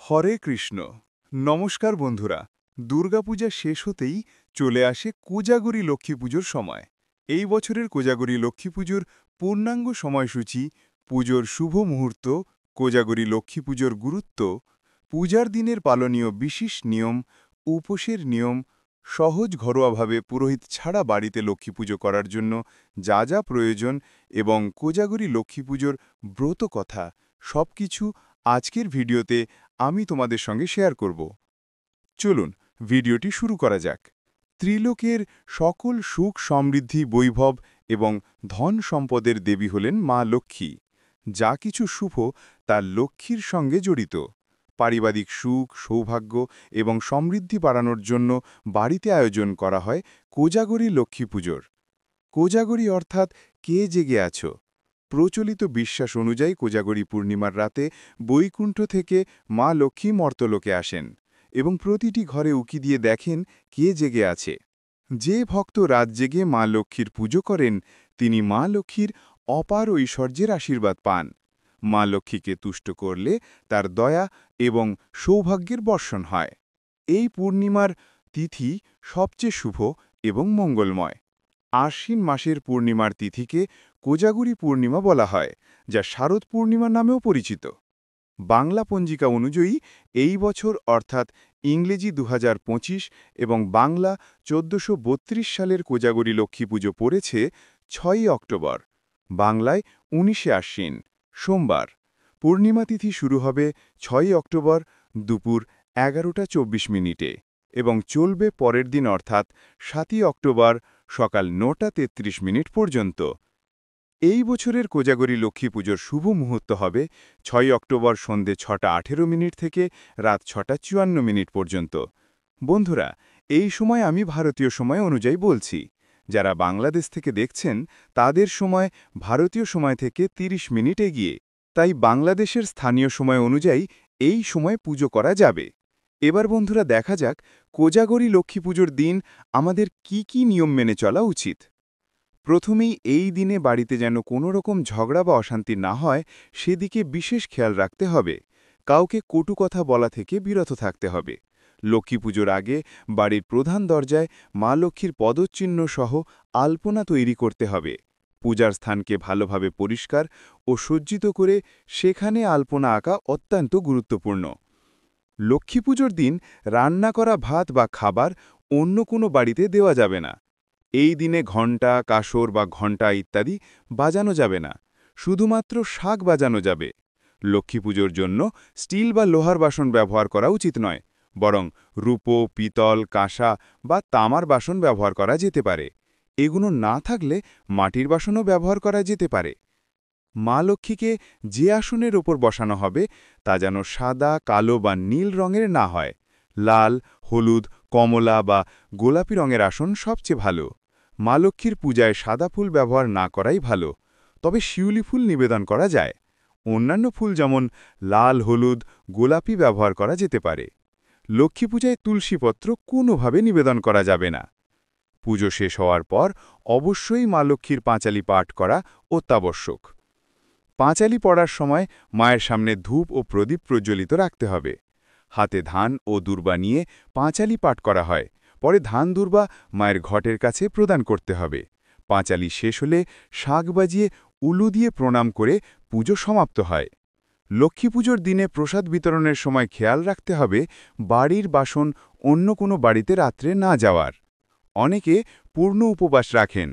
হরে কৃষ্ণ। নমস্কার বন্ধুরা। দুর্গাপূজা শেষ হতেই চলে আসে কোজাগরী লক্ষ্মী পুজোর সময়। এই বছরের কোজাগরী লক্ষ্মী পুজোর পূর্ণাঙ্গ সময়সূচি, পুজোর শুভ মুহূর্ত, কোজাগরী লক্ষ্মী পুজোর গুরুত্ব, পূজার দিনের পালনীয় বিশেষ নিয়ম, উপোসের নিয়ম, সহজ ঘরোয়াভাবে পুরোহিত ছাড়া বাড়িতে লক্ষ্মী পুজো করার জন্য যা যা প্রয়োজন এবং কোজাগরী লক্ষ্মী পুজোর ব্রত কথা সবকিছু আজকের ভিডিওতে আমি তোমাদের সঙ্গে শেয়ার করব। চলুন ভিডিওটি শুরু করা যাক। ত্রিলোকের সকল সুখ সমৃদ্ধি বৈভব এবং ধন সম্পদের দেবী হলেন মা লক্ষ্মী। যা কিছু শুভ তা লক্ষ্মীর সঙ্গে জড়িত। পারিবারিক সুখ, সৌভাগ্য এবং সমৃদ্ধি বাড়ানোর জন্য বাড়িতে আয়োজন করা হয় কোজাগরী লক্ষ্মী পুজোর। কোজাগরী অর্থাৎ কে জেগে আছো। প্রচলিত বিশ্বাস অনুযায়ী কোজাগরী পূর্ণিমার রাতে বৈকুণ্ঠ থেকে মা লক্ষ্মী মর্তলোকে আসেন এবং প্রতিটি ঘরে উকি দিয়ে দেখেন কে জেগে আছে। যে ভক্ত রাত জেগে মা লক্ষ্মীর পুজো করেন তিনি মা লক্ষ্মীর অপার ঐশ্বর্যের আশীর্বাদ পান। মা লক্ষ্মীকে তুষ্ট করলে তার দয়া এবং সৌভাগ্যের বর্ষণ হয়। এই পূর্ণিমার তিথি সবচেয়ে শুভ এবং মঙ্গলময়। আশ্বিন মাসের পূর্ণিমার তিথিকে কোজাগরী পূর্ণিমা বলা হয়, যা শারদ পূর্ণিমা নামেও পরিচিত। বাংলা পঞ্জিকা অনুযায়ী এই বছর অর্থাৎ ইংরেজি 2025 এবং বাংলা 1432 সালের কোজাগরী লক্ষ্মী পুজো পড়েছে 6 অক্টোবর, বাংলায় 19 আশ্বিন, সোমবার। পূর্ণিমা তিথি শুরু হবে 6 অক্টোবর দুপুর 11টা 24 মিনিটে এবং চলবে পরের দিন অর্থাৎ 7 অক্টোবর সকাল 9টা 33 মিনিট পর্যন্ত। এই বছরের কোজাগরী লক্ষ্মী পুজোর শুভ মুহূর্ত হবে 6 অক্টোবর সন্ধে 6টা 18 মিনিট থেকে রাত 6টা 54 মিনিট পর্যন্ত। বন্ধুরা, এই সময় আমি ভারতীয় সময় অনুযায়ী বলছি। যারা বাংলাদেশ থেকে দেখছেন তাদের সময় ভারতীয় সময় থেকে 30 মিনিট এগিয়ে, তাই বাংলাদেশের স্থানীয় সময় অনুযায়ী এই সময় পুজো করা যাবে। এবার বন্ধুরা দেখা যাক কোজাগরী লক্ষ্মী পুজোর দিন আমাদের কি কি নিয়ম মেনে চলা উচিত। প্রথমেই এই দিনে বাড়িতে যেন কোনো রকম ঝগড়া বা অশান্তি না হয় সেদিকে বিশেষ খেয়াল রাখতে হবে। কাউকে কটু কথা বলা থেকে বিরত থাকতে হবে। লক্ষ্মী পুজোর আগে বাড়ির প্রধান দরজায় মা লক্ষ্মীর পদচিহ্ন সহ আলপনা তৈরি করতে হবে। পূজার স্থানকে ভালোভাবে পরিষ্কার ও সজ্জিত করে সেখানে আলপনা আঁকা অত্যন্ত গুরুত্বপূর্ণ। লক্ষ্মী পুজোর দিন রান্না করা ভাত বা খাবার অন্য কোনো বাড়িতে দেওয়া যাবে না। এই দিনে ঘণ্টা, কাসর বা ঘণ্টা ইত্যাদি বাজানো যাবে না। শুধুমাত্র শাঁখ বাজানো যাবে। লক্ষ্মী পুজোর জন্য স্টিল বা লোহার বাসন ব্যবহার করা উচিত নয়, বরং রূপো, পিতল, কাঁসা বা তামার বাসন ব্যবহার করা যেতে পারে। এগুলো না থাকলে মাটির বাসনও ব্যবহার করা যেতে পারে। মা লক্ষ্মীকে যে আসনের ওপর বসানো হবে তা যেন সাদা, কালো বা নীল রঙের না হয়। লাল, হলুদ, কমলা বা গোলাপি রঙের আসন সবচেয়ে ভালো। মা লক্ষ্মীর পূজায় সাদা ফুল ব্যবহার না করাই ভালো, তবে শিউলি ফুল নিবেদন করা যায়। অন্যান্য ফুল যেমন লাল, হলুদ, গোলাপি ব্যবহার করা যেতে পারে। লক্ষ্মী পূজায় তুলসীপত্র কোনোভাবে নিবেদন করা যাবে না। পুজো শেষ হওয়ার পর অবশ্যই মা লক্ষ্মীর পাঁচালি পাঠ করা অত্যাবশ্যক। পাঁচালি পড়ার সময় মায়ের সামনে ধূপ ও প্রদীপ প্রজ্বলিত রাখতে হবে। হাতে ধান ও দূর্বা নিয়ে পাঁচালি পাঠ করা হয়। পরে ধান দূর্বা মায়ের ঘটের কাছে প্রদান করতে হবে। পাঁচালি শেষ হলে শাঁখ বাজিয়ে উলু দিয়ে প্রণাম করে পুজো সমাপ্ত হয়। লক্ষ্মী পুজোর দিনে প্রসাদ বিতরণের সময় খেয়াল রাখতে হবে বাড়ির বাসন অন্য কোনো বাড়িতে রাত্রে না যাওয়ার। অনেকে পূর্ণ উপবাস রাখেন।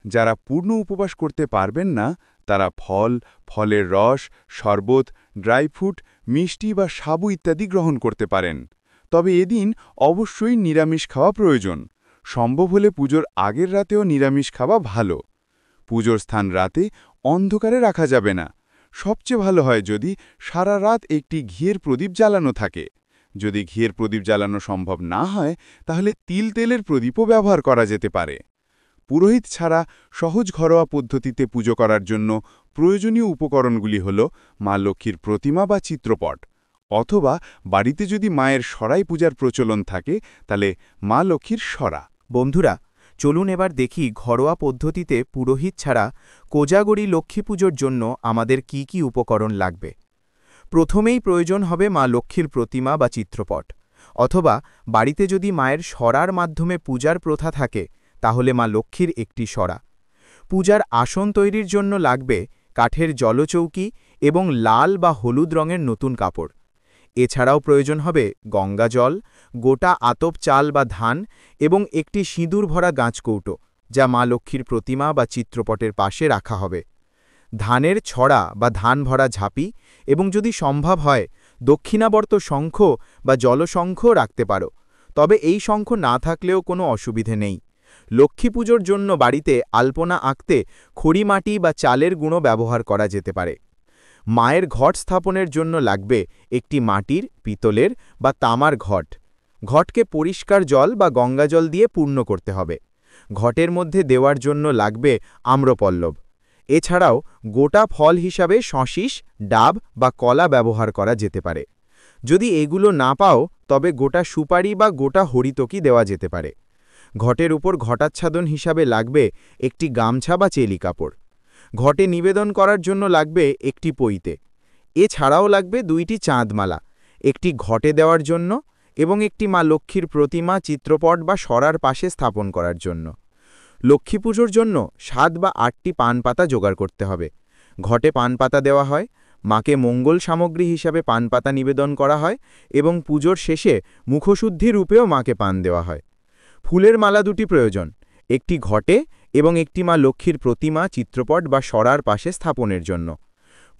যারা পূর্ণ উপবাস করতে পারবেন না তারা ফল, ফলের রস, শরবত, ড্রাই ফ্রুট, মিষ্টি বা সাবু ইত্যাদি গ্রহণ করতে পারেন। তবে এদিন অবশ্যই নিরামিষ খাওয়া প্রয়োজন। সম্ভব হলে পুজোর আগের রাতেও নিরামিষ খাওয়া ভালো। পুজোর স্থান রাতে অন্ধকারে রাখা যাবে না। সবচেয়ে ভালো হয় যদি সারা রাত একটি ঘিয়ের প্রদীপ জ্বালানো থাকে। যদি ঘিয়ের প্রদীপ জ্বালানো সম্ভব না হয় তাহলে তেলের প্রদীপও ব্যবহার করা যেতে পারে। পুরোহিত ছাড়া সহজ ঘরোয়া পদ্ধতিতে পুজো করার জন্য প্রয়োজনীয় উপকরণগুলি হল মা লক্ষ্মীর প্রতিমা বা চিত্রপট, অথবা বাড়িতে যদি মায়ের সরাই পূজার প্রচলন থাকে তাহলে মা লক্ষ্মীর সরা। বন্ধুরা, চলুন এবার দেখি ঘরোয়া পদ্ধতিতে পুরোহিত ছাড়া কোজাগরী লক্ষ্মী পুজোর জন্য আমাদের কি কি উপকরণ লাগবে। প্রথমেই প্রয়োজন হবে মা লক্ষ্মীর প্রতিমা বা চিত্রপট, অথবা বাড়িতে যদি মায়ের সরার মাধ্যমে পূজার প্রথা থাকে তাহলে মা লক্ষ্মীর একটি সরা। পূজার আসন তৈরির জন্য লাগবে কাঠের জলচৌকি এবং লাল বা হলুদ রঙের নতুন কাপড়। এছাড়াও প্রয়োজন হবে গঙ্গা জল, গোটা আতপ চাল বা ধান এবং একটি সিঁদুর ভরা গাঁচকৌটো, যা মা লক্ষ্মীর প্রতিমা বা চিত্রপটের পাশে রাখা হবে। ধানের ছড়া বা ধান ভরা ঝাঁপি এবং যদি সম্ভব হয় দক্ষিণাবর্ত শঙ্খ বা জলশঙ্খ রাখতে পারো, তবে এই শঙ্খ না থাকলেও কোনো অসুবিধে নেই। লক্ষ্মী পুজোর জন্য বাড়িতে আলপনা আঁকতে খড়িমাটি বা চালের গুঁড়ো ব্যবহার করা যেতে পারে। মায়ের ঘট স্থাপনের জন্য লাগবে একটি মাটির, পিতলের বা তামার ঘট। ঘটকে পরিষ্কার জল বা গঙ্গাজল দিয়ে পূর্ণ করতে হবে। ঘটের মধ্যে দেওয়ার জন্য লাগবে আম্রপল্লব। এছাড়াও গোটা ফল হিসাবে শশিস, ডাব বা কলা ব্যবহার করা যেতে পারে। যদি এগুলো না পাও তবে গোটা সুপারি বা গোটা হরিতকি দেওয়া যেতে পারে। ঘটের উপর ঘটাচ্ছাদন হিসাবে লাগবে একটি গামছা বা চেলি কাপড়। ঘটে নিবেদন করার জন্য লাগবে একটি পইতে। এছাড়াও লাগবে 2টি চাঁদমালা, একটি ঘটে দেওয়ার জন্য এবং একটি মা লক্ষ্মীর প্রতিমা, চিত্রপট বা সরার পাশে স্থাপন করার জন্য। লক্ষ্মী পুজোর জন্য 7 বা 8টি পান পাতা জোগাড় করতে হবে। ঘটে পান পাতা দেওয়া হয়, মাকে মঙ্গল সামগ্রী হিসাবে পান পাতা নিবেদন করা হয় এবং পুজোর শেষে মুখশুদ্ধি রূপেও মাকে পান দেওয়া হয়। ফুলের মালা 2টি প্রয়োজন, একটি ঘটে এবং একটি মা লক্ষ্মীর প্রতিমা, চিত্রপট বা সরার পাশে স্থাপনের জন্য।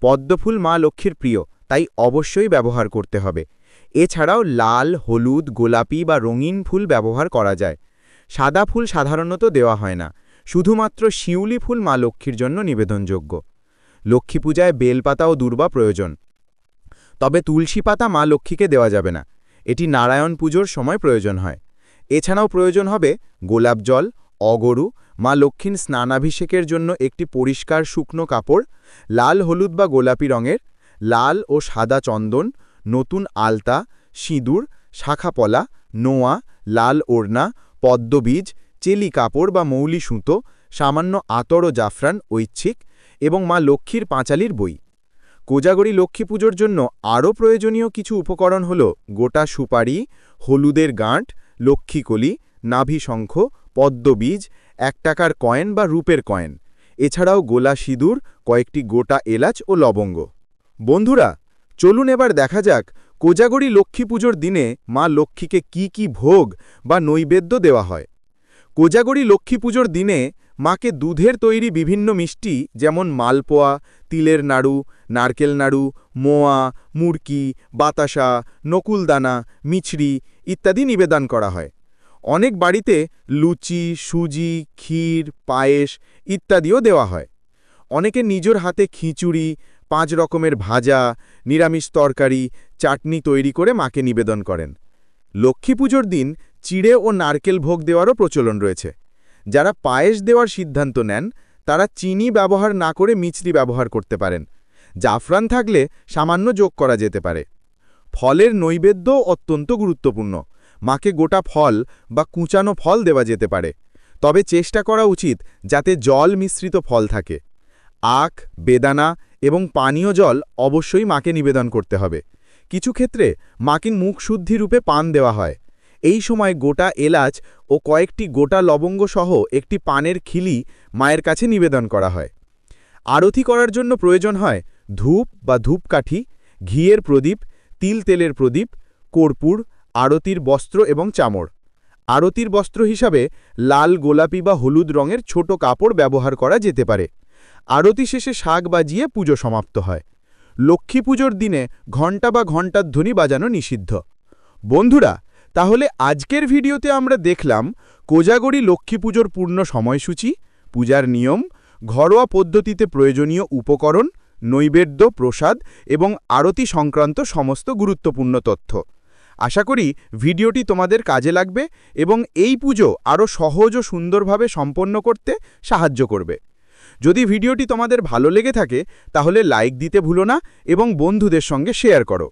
পদ্মফুল মা লক্ষ্মীর প্রিয়, তাই অবশ্যই ব্যবহার করতে হবে। এছাড়াও লাল, হলুদ, গোলাপি বা রঙিন ফুল ব্যবহার করা যায়। সাদা ফুল সাধারণত দেওয়া হয় না, শুধুমাত্র শিউলি ফুল মা লক্ষ্মীর জন্য নিবেদনযোগ্য। লক্ষ্মী পূজায় বেলপাতা ও দূর্বা প্রয়োজন, তবে তুলসী পাতা মা লক্ষ্মীকে দেওয়া যাবে না, এটি নারায়ণ পুজোর সময় প্রয়োজন হয়। এছাড়াও প্রয়োজন হবে গোলাপ জল, অগরু, মা লক্ষ্মীর স্নানাভিষেকের জন্য একটি পরিষ্কার শুকনো কাপড়, লাল, হলুদ বা গোলাপি রঙের, লাল ও সাদা চন্দন, নতুন আলতা, সিঁদুর, শাখাপলা, নোয়া, লাল ওড়না, পদ্মবীজ, চেলি কাপড় বা মৌলি সুতো, সামান্য আতর ও জাফরান ঐচ্ছিক এবং মা লক্ষ্মীর পাঁচালির বই। কোজাগরী লক্ষ্মী পুজোর জন্য আরও প্রয়োজনীয় কিছু উপকরণ হল গোটা সুপারি, হলুদের গাঁট, লক্ষ্মীকলি, নাভিশঙ্খ, পদ্মবীজ, 1 টাকার কয়েন বা রূপের কয়েন। এছাড়াও গোলা সিঁদুর, কয়েকটি গোটা এলাচ ও লবঙ্গ। বন্ধুরা, চলুন এবার দেখা যাক কোজাগরী লক্ষ্মী পুজোর দিনে মা লক্ষ্মীকে কি কি ভোগ বা নৈবেদ্য দেওয়া হয়। কোজাগরী লক্ষ্মী পুজোর দিনে মাকে দুধের তৈরি বিভিন্ন মিষ্টি যেমন মালপোয়া, তিলের নাড়ু, নারকেল নাড়ু, মোয়া, মুড়কি, বাতাসা, নকুলদানা, মিছরি ইত্যাদি নিবেদন করা হয়। অনেক বাড়িতে লুচি, সুজি, ক্ষীর, পায়েস ইত্যাদিও দেওয়া হয়। অনেকে নিজের হাতে খিচুড়ি, 5 রকমের ভাজা, নিরামিষ তরকারি, চাটনি তৈরি করে মাকে নিবেদন করেন। লক্ষ্মী পুজোর দিন চিড়ে ও নারকেল ভোগ দেওয়ারও প্রচলন রয়েছে। যারা পায়েস দেওয়ার সিদ্ধান্ত নেন তারা চিনি ব্যবহার না করে মিছরি ব্যবহার করতে পারেন। জাফরান থাকলে সামান্য যোগ করা যেতে পারে। ফলের নৈবেদ্যও অত্যন্ত গুরুত্বপূর্ণ। মাকে গোটা ফল বা কুচানো ফল দেওয়া যেতে পারে, তবে চেষ্টা করা উচিত যাতে জল মিশ্রিত ফল থাকে। আখ, বেদানা এবং পানীয় জল অবশ্যই মাকে নিবেদন করতে হবে। কিছু ক্ষেত্রে মাকে মুখ শুদ্ধি রূপে পান দেওয়া হয়। এই সময় গোটা এলাচ ও কয়েকটি গোটা লবঙ্গ সহ একটি পানের খিলি মায়ের কাছে নিবেদন করা হয়। আরতি করার জন্য প্রয়োজন হয় ধূপ বা ধূপকাঠি, ঘিয়ের প্রদীপ, তেলের প্রদীপ, কর্পূর, আরতির বস্ত্র এবং চামড়। আরতির বস্ত্র হিসাবে লাল, গোলাপি বা হলুদ রঙের ছোট কাপড় ব্যবহার করা যেতে পারে। আরতি শেষে শাঁখ বাজিয়ে পুজো সমাপ্ত হয়। লক্ষ্মী পুজোর দিনে ঘণ্টা বা ঘণ্টার ধ্বনি বাজানো নিষিদ্ধ। বন্ধুরা, তাহলে আজকের ভিডিওতে আমরা দেখলাম কোজাগরী লক্ষ্মী পুজোর পূর্ণ সময়সূচি, পূজার নিয়ম, ঘরোয়া পদ্ধতিতে প্রয়োজনীয় উপকরণ, নৈবেদ্য, প্রসাদ এবং আরতি সংক্রান্ত সমস্ত গুরুত্বপূর্ণ তথ্য। আশা করি ভিডিওটি তোমাদের কাজে লাগবে এবং এই পুজো আরও সহজ ও সুন্দরভাবে সম্পন্ন করতে সাহায্য করবে। যদি ভিডিওটি তোমাদের ভালো লেগে থাকে তাহলে লাইক দিতে ভুলো না এবং বন্ধুদের সঙ্গে শেয়ার করো।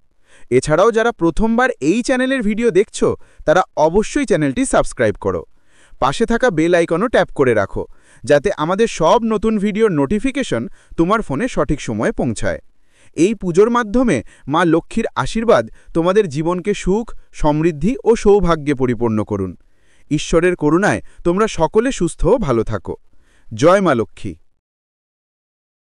এছাড়াও যারা প্রথমবার এই চ্যানেলের ভিডিও দেখছো তারা অবশ্যই চ্যানেলটি সাবস্ক্রাইব করো। পাশে থাকা বেল আইকনও ট্যাপ করে রাখো, যাতে আমাদের সব নতুন ভিডিওর নোটিফিকেশন তোমার ফোনে সঠিক সময়ে পৌঁছায়। এই পুজোর মাধ্যমে মা লক্ষ্মীর আশীর্বাদ তোমাদের জীবনকে সুখ, সমৃদ্ধি ও সৌভাগ্যে পরিপূর্ণ করুন। ঈশ্বরের করুণায় তোমরা সকলে সুস্থ ও ভালো থাকো। জয় মা লক্ষ্মী।